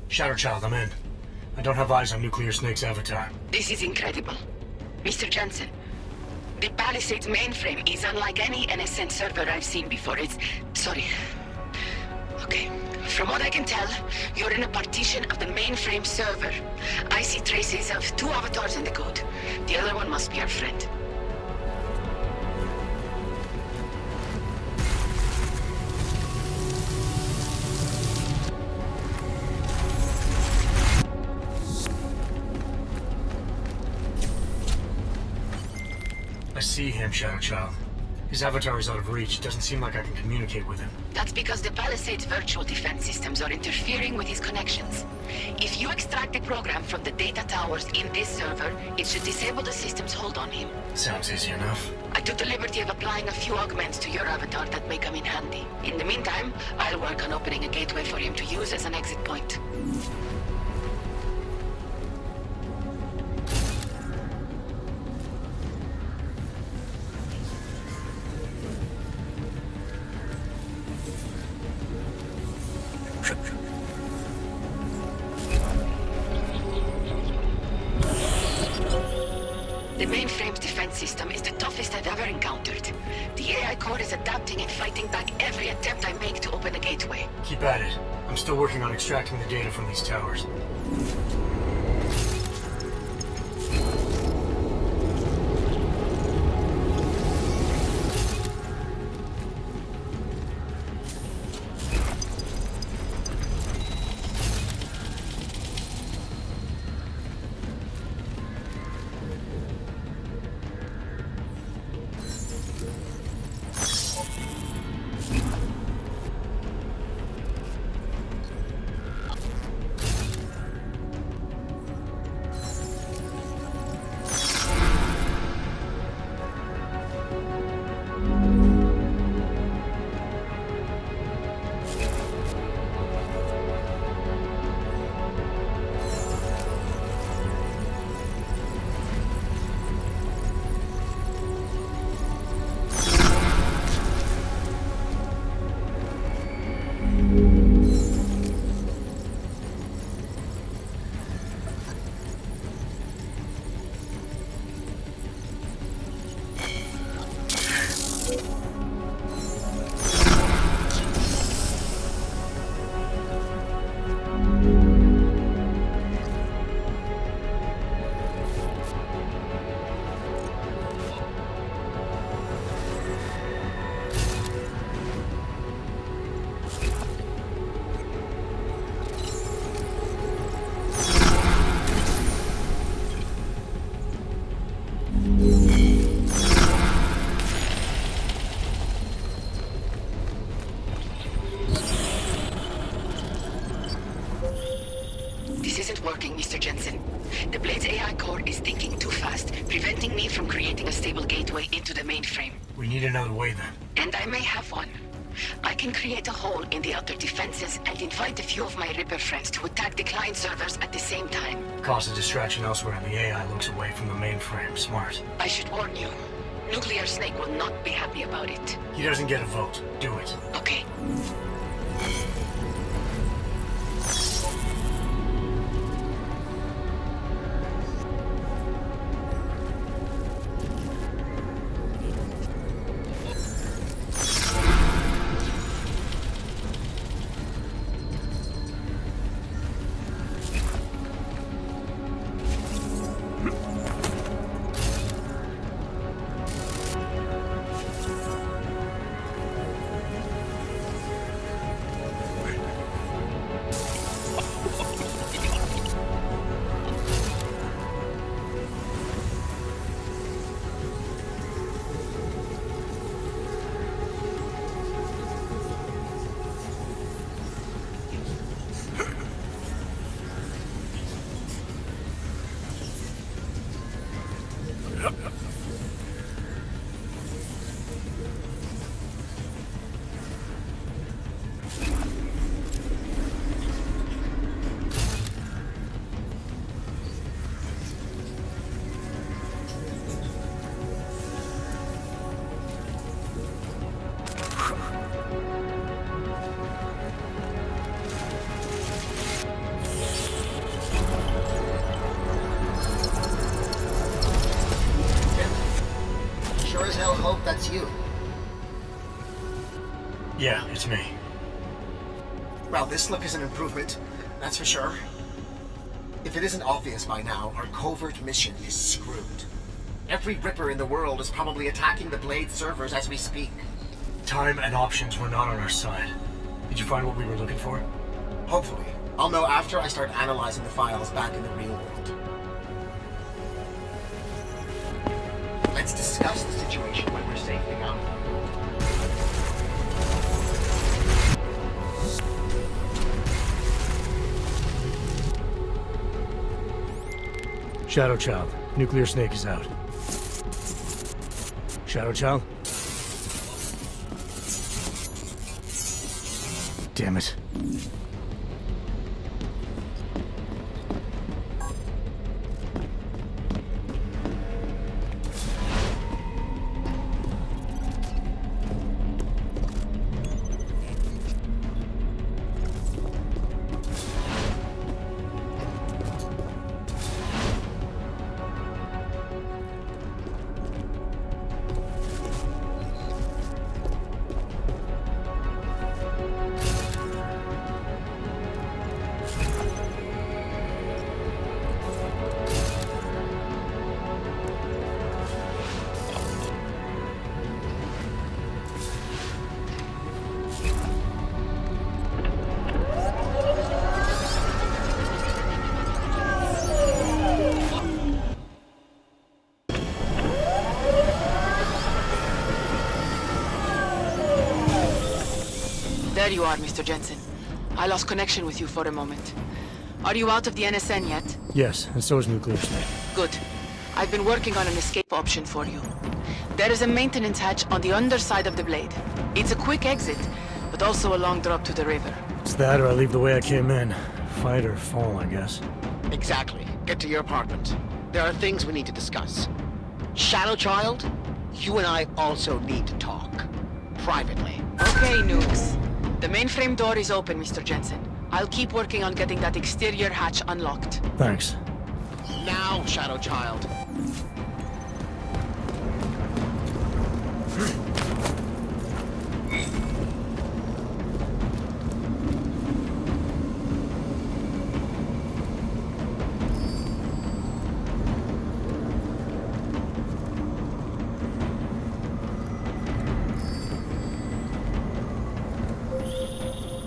Shadow Child, I'm in. I don't have eyes on Nuclear Snake's avatar. This is incredible. Mr. Jensen, the Palisades mainframe is unlike any NSN server I've seen before. Sorry. Okay. From what I can tell, you're in a partition of the mainframe server. I see traces of 2 avatars in the code. The other one must be our friend. I see him, Shadow Child. His avatar is out of reach. Doesn't seem like I can communicate with him. That's because the Palisades virtual defense systems are interfering with his connections. If you extract the program from the data towers in this server, it should disable the system's hold on him. Sounds easy enough. I took the liberty of applying a few augments to your avatar that may come in handy. In the meantime, I'll work on opening a gateway for him to use as an exit point. The mainframe's defense system is the toughest I've ever encountered. The AI core is adapting and fighting back every attempt I make to open the gateway. Keep at it. I'm still working on extracting the data from these towers. This isn't working, Mr. Jensen. The Blade's AI core is thinking too fast, preventing me from creating a stable gateway into the mainframe. We need another way then. And I may have one. I can create a hole in the outer defenses and invite a few of my Ripper friends to attack the client servers at the same time. Cause a distraction elsewhere and the AI looks away from the mainframe. Smart. I should warn you. Nuclear Snake will not be happy about it. He doesn't get a vote. Do it. Okay. That's you. Yeah, it's me. Well, this look is an improvement, that's for sure. If it isn't obvious by now, our covert mission is screwed. Every Ripper in the world is probably attacking the Blade servers as we speak. Time and options were not on our side. Did you find what we were looking for? Hopefully. I'll know after I start analyzing the files back in the real world. Let's discuss the situation when we're safely out. Shadow Child, Nuclear Snake is out. Shadow Child? Damn it. There you are, Mr. Jensen. I lost connection with you for a moment. Are you out of the NSN yet? Yes, and so is Nuclear Snake. Good. I've been working on an escape option for you. There is a maintenance hatch on the underside of the blade. It's a quick exit, but also a long drop to the river. It's that or I leave the way I came in. Fight or fall, I guess. Exactly. Get to your apartment. There are things we need to discuss. Shadow Child, you and I also need to talk. Privately. Okay, nukes. The mainframe door is open, Mr. Jensen. I'll keep working on getting that exterior hatch unlocked. Thanks. Now, Shadow Child.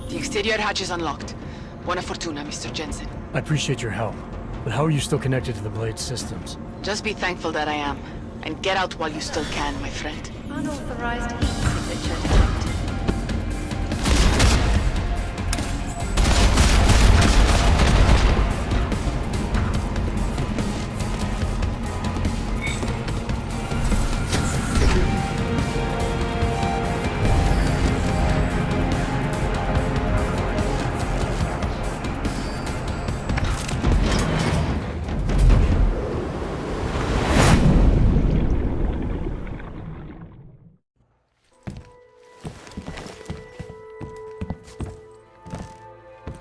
The exterior hatch is unlocked. Buona fortuna, Mr. Jensen. I appreciate your help, but how are you still connected to the Blade systems? Just be thankful that I am, and get out while you still can, my friend. Unauthorized heat signature detected.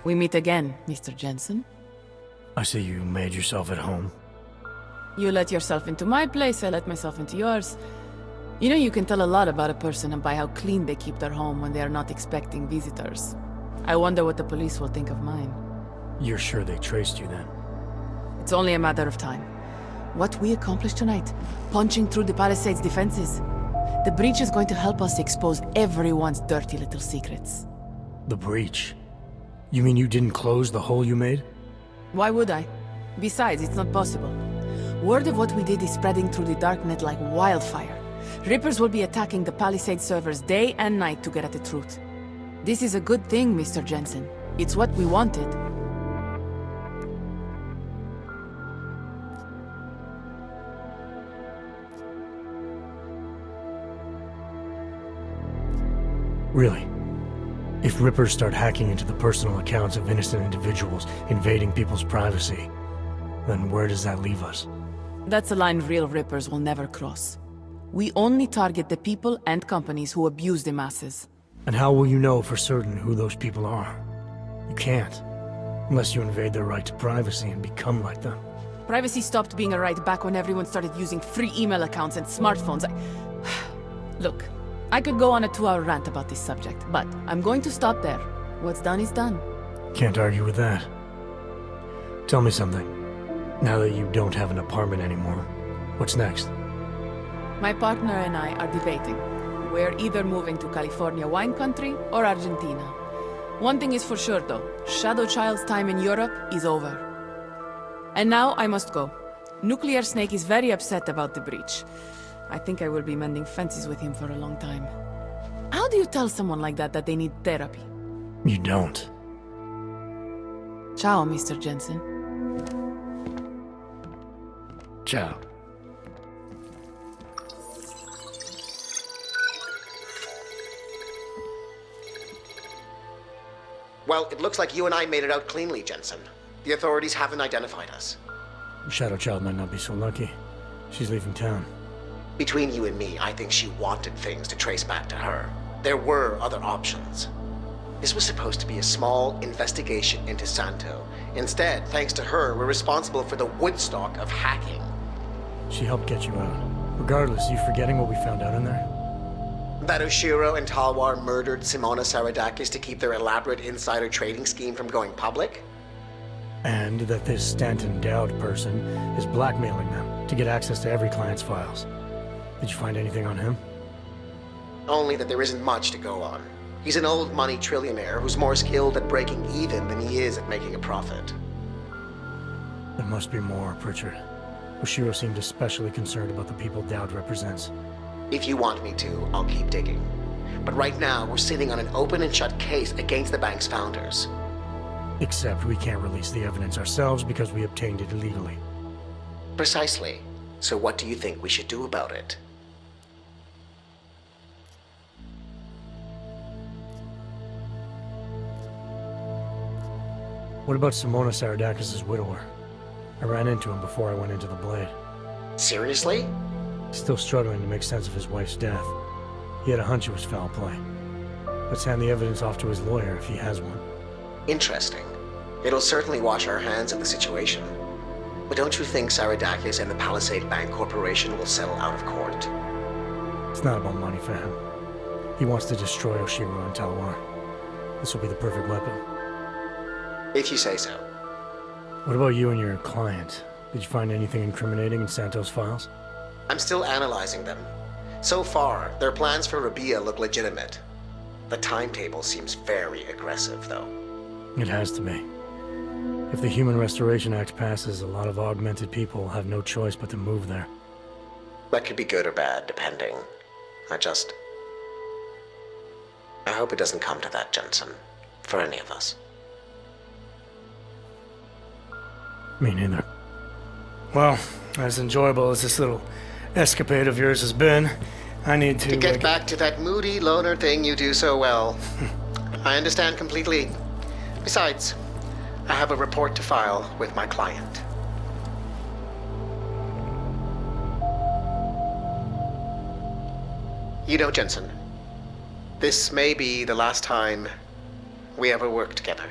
We meet again, Mr. Jensen. I see you made yourself at home. You let yourself into my place, I let myself into yours. You know, you can tell a lot about a person by how clean they keep their home when they are not expecting visitors. I wonder what the police will think of mine. You're sure they traced you then? It's only a matter of time. What we accomplished tonight, punching through the Palisades' defenses. The breach is going to help us expose everyone's dirty little secrets. The breach? You mean you didn't close the hole you made? Why would I? Besides, it's not possible. Word of what we did is spreading through the darknet like wildfire. Rippers will be attacking the Palisade servers day and night to get at the truth. This is a good thing, Mr. Jensen. It's what we wanted. Really? If Rippers start hacking into the personal accounts of innocent individuals, invading people's privacy, then where does that leave us? That's a line real Rippers will never cross. We only target the people and companies who abuse the masses. And how will you know for certain who those people are? You can't. Unless you invade their right to privacy and become like them. Privacy stopped being a right back when everyone started using free email accounts and smartphones. Look, I could go on a 2-hour rant about this subject, but I'm going to stop there. What's done is done. Can't argue with that. Tell me something. Now that you don't have an apartment anymore, what's next? My partner and I are debating. We're either moving to California wine country or Argentina. One thing is for sure though, Shadow Child's time in Europe is over. And now I must go. Nuclear Snake is very upset about the breach. I think I will be mending fences with him for a long time. How do you tell someone like that they need therapy? You don't. Ciao, Mr. Jensen. Ciao. Well, it looks like you and I made it out cleanly, Jensen. The authorities haven't identified us. Shadow Child might not be so lucky. She's leaving town. Between you and me, I think she wanted things to trace back to her. There were other options. This was supposed to be a small investigation into Santo. Instead, thanks to her, we're responsible for the Woodstock of hacking. She helped get you out. Regardless, you forgetting what we found out in there? That Oshiro and Talwar murdered Simona Saradakis to keep their elaborate insider trading scheme from going public? And that this Stanton Dowd person is blackmailing them to get access to every client's files. Did you find anything on him? Only that there isn't much to go on. He's an old money trillionaire who's more skilled at breaking even than he is at making a profit. There must be more, Pritchard. Oshiro seemed especially concerned about the people Dowd represents. If you want me to, I'll keep digging. But right now, we're sitting on an open and shut case against the bank's founders. Except we can't release the evidence ourselves because we obtained it illegally. Precisely. So what do you think we should do about it? What about Simona Saradakis' widower? I ran into him before I went into the Blade. Seriously? Still struggling to make sense of his wife's death. He had a hunch it was foul play. Let's hand the evidence off to his lawyer if he has one. Interesting. It'll certainly wash our hands of the situation. But don't you think Saradakis and the Palisade Bank Corporation will settle out of court? It's not about money for him. He wants to destroy Oshiro and Talwar. This will be the perfect weapon. If you say so. What about you and your client? Did you find anything incriminating in Santo's files? I'm still analyzing them. So far, their plans for Rabia look legitimate. The timetable seems very aggressive, though. It has to be. If the Human Restoration Act passes, a lot of augmented people will have no choice but to move there. That could be good or bad, depending. I hope it doesn't come to that, Jensen. For any of us. Me neither. Well, as enjoyable as this little escapade of yours has been, I need to get back to that moody loner thing you do so well. I understand completely. Besides, I have a report to file with my client. You know, Jensen, this may be the last time we ever work together.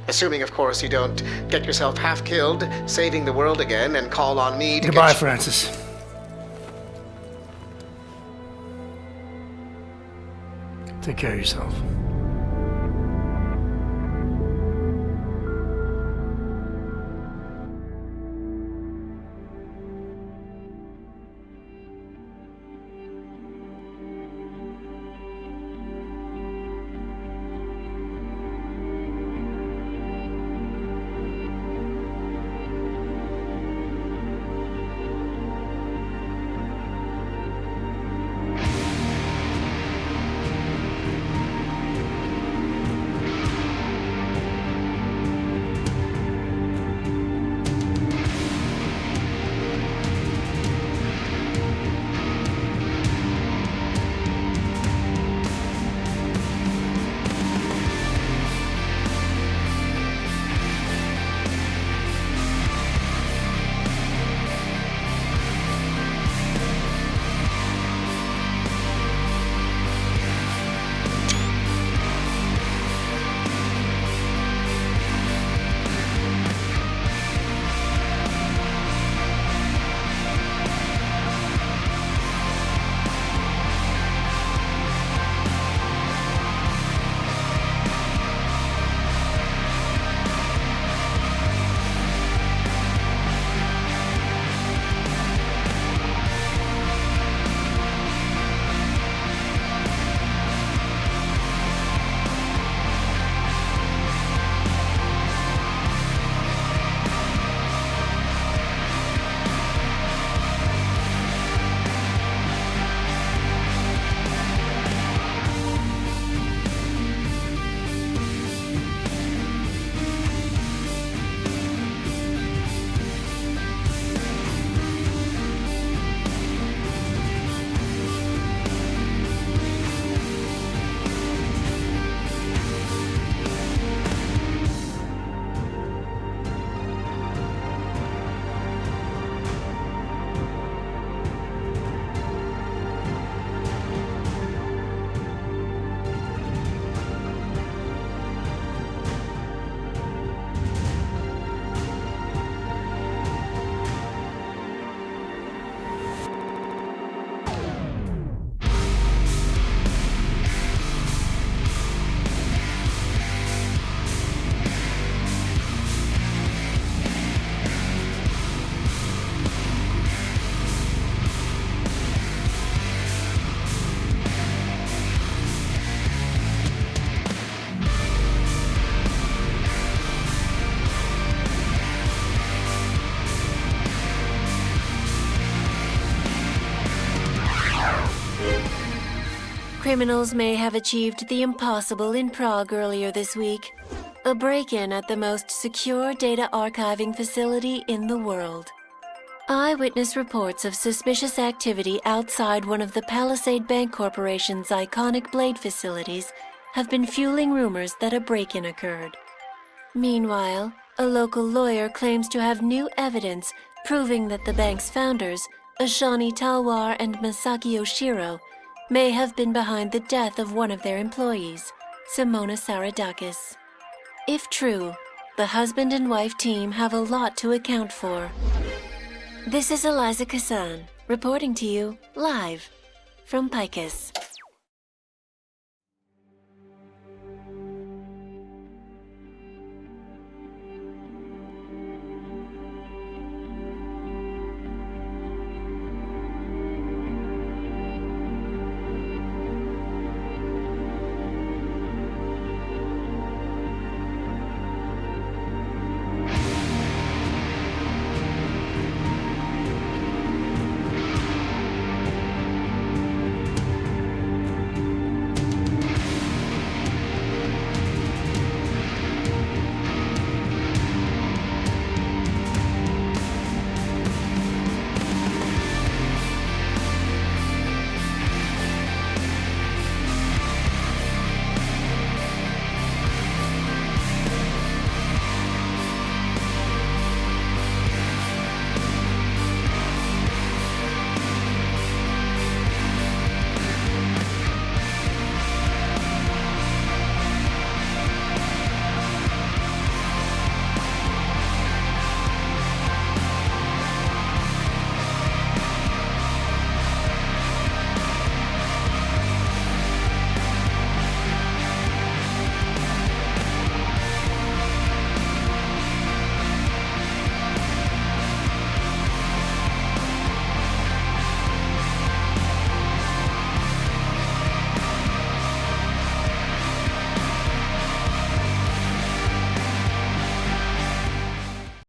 Assuming, of course, you don't get yourself half killed, saving the world again, and call on me to Goodbye, get Francis. Take care of yourself. Criminals may have achieved the impossible in Prague earlier this week. A break-in at the most secure data archiving facility in the world. Eyewitness reports of suspicious activity outside one of the Palisade Bank Corporation's iconic Blade facilities have been fueling rumors that a break-in occurred. Meanwhile, a local lawyer claims to have new evidence proving that the bank's founders, Ashani Talwar and Masaki Oshiro, may have been behind the death of one of their employees, Simona Saradakis. If true, the husband and wife team have a lot to account for. This is Eliza Kassan, reporting to you live from Picus.